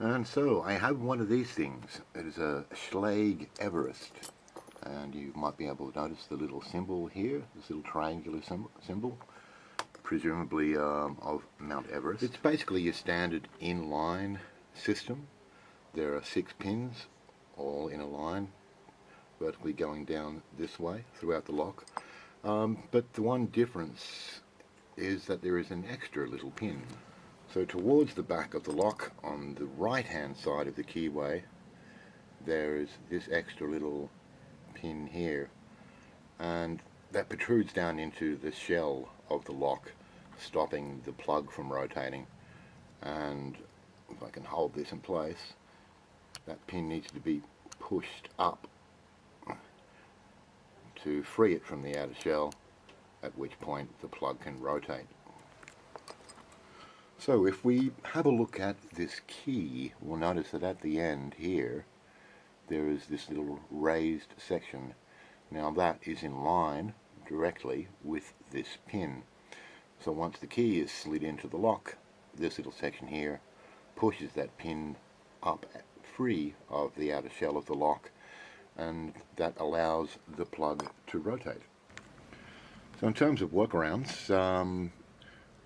And so I have one of these things. It is a Schlage Everest, and you might be able to notice the little symbol here, this little triangular symbol, presumably of Mount Everest. It's basically your standard inline system. There are 6 pins all in a line, vertically going down this way throughout the lock. But the one difference is that there is an extra little pin. So towards the back of the lock, on the right hand side of the keyway, there is this extra little pin here, and that protrudes down into the shell of the lock, stopping the plug from rotating. And if I can hold this in place, that pin needs to be pushed up to free it from the outer shell, at which point the plug can rotate. So if we have a look at this key, we'll notice that at the end here there is this little raised section. Now that is in line directly with this pin. So once the key is slid into the lock, this little section here pushes that pin up free of the outer shell of the lock, and that allows the plug to rotate. So in terms of workarounds,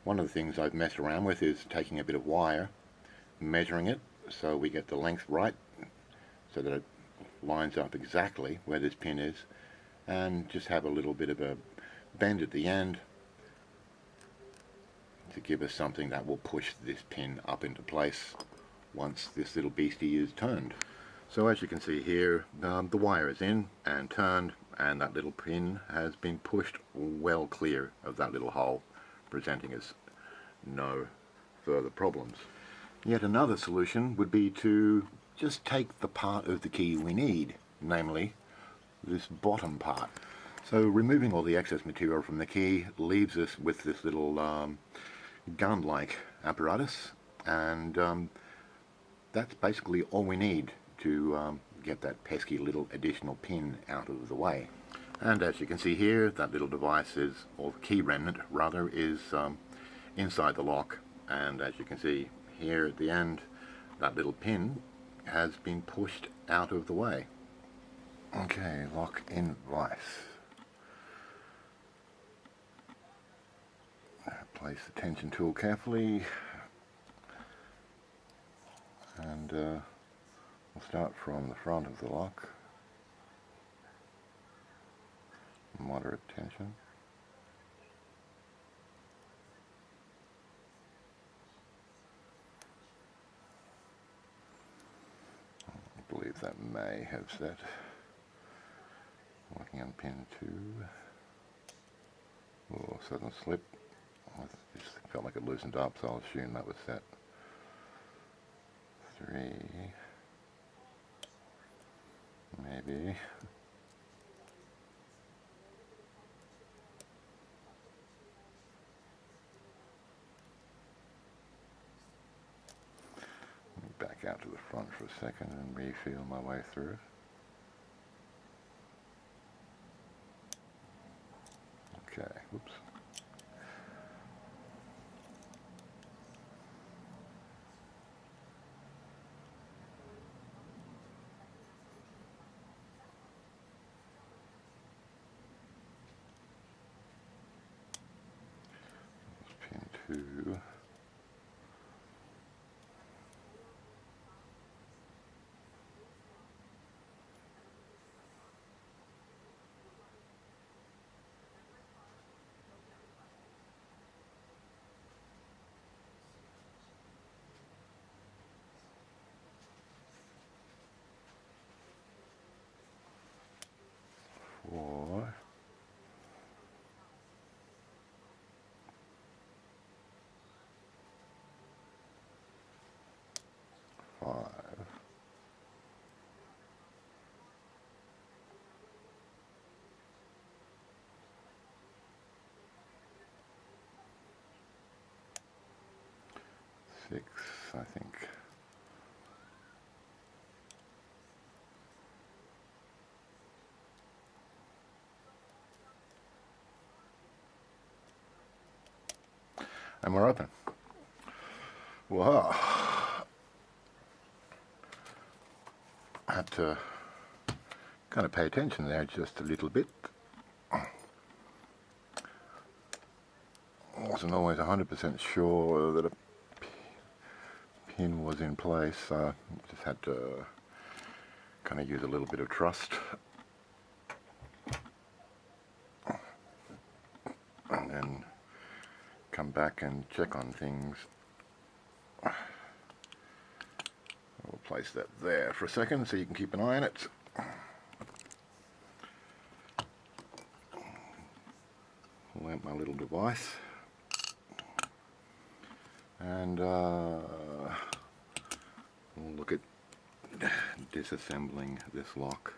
one of the things I've messed around with is taking a bit of wire, measuring it so we get the length right, so that it lines up exactly where this pin is, and just have a little bit of a bend at the end to give us something that will push this pin up into place once this little beastie is turned. So as you can see here, the wire is in and turned, and that little pin has been pushed well clear of that little hole, presenting us no further problems. Yet another solution would be to just take the part of the key we need, namely this bottom part. So removing all the excess material from the key leaves us with this little gun-like apparatus, and that's basically all we need to get that pesky little additional pin out of the way. And as you can see here, that little device is, or the key remnant rather, is inside the lock, and as you can see here at the end, that little pin has been pushed out of the way. Okay, lock in vice. Place the tension tool carefully, and we'll start from the front of the lock. Moderate tension. I believe that may have set. Working on pin 2. Oh, sudden slip. It just felt like it loosened up, so I'll assume that was set. 3. Maybe. Back out to the front for a second and re-feel my way through it. Okay, whoops. Pin 2. Four. 5. 6, I think. And we're open. Wow. had to kind of pay attention there just a little bit. Wasn't always 100% sure that a pin was in place, so just had to kind of use a little bit of trust. And then come back and check on things. We'll place that there for a second so you can keep an eye on it. Pull out my little device and we'll look at disassembling this lock.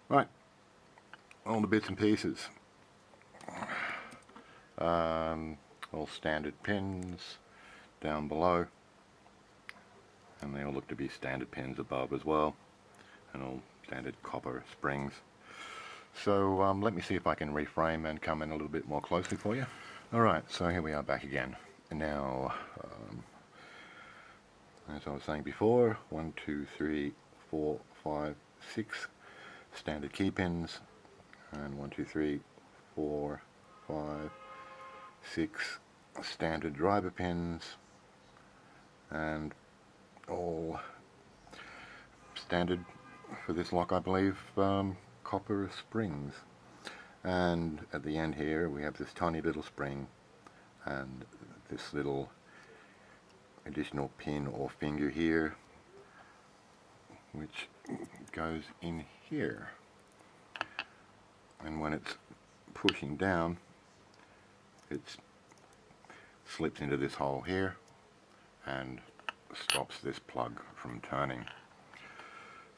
Right, all the bits and pieces, all standard pins down below, and they all look to be standard pins above as well, and all standard copper springs. So let me see if I can reframe and come in a little bit more closely for you. Alright, so here we are back again. And now, as I was saying before, 1, 2, 3, 4, 5, 6 standard key pins, and 1, 2, 3, 4, 5, 6 standard driver pins, and all standard for this lock, I believe, copper springs. And at the end here we have this tiny little spring and this little additional pin or finger here, which goes in here, and when it's pushing down it slips into this hole here and stops this plug from turning.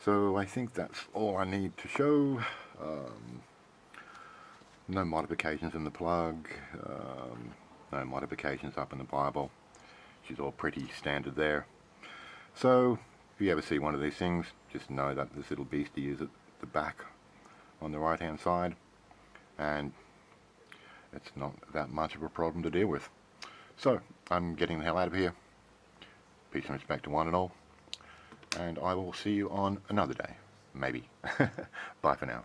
So I think that's all I need to show. No modifications in the plug, no modifications up in the Bible, which is all pretty standard there. So if you ever see one of these things, just know that this little beastie is at the back on the right hand side, and it's not that much of a problem to deal with. So I'm getting the hell out of here. Peace and respect to one and all, and I will see you on another day, maybe. Bye for now.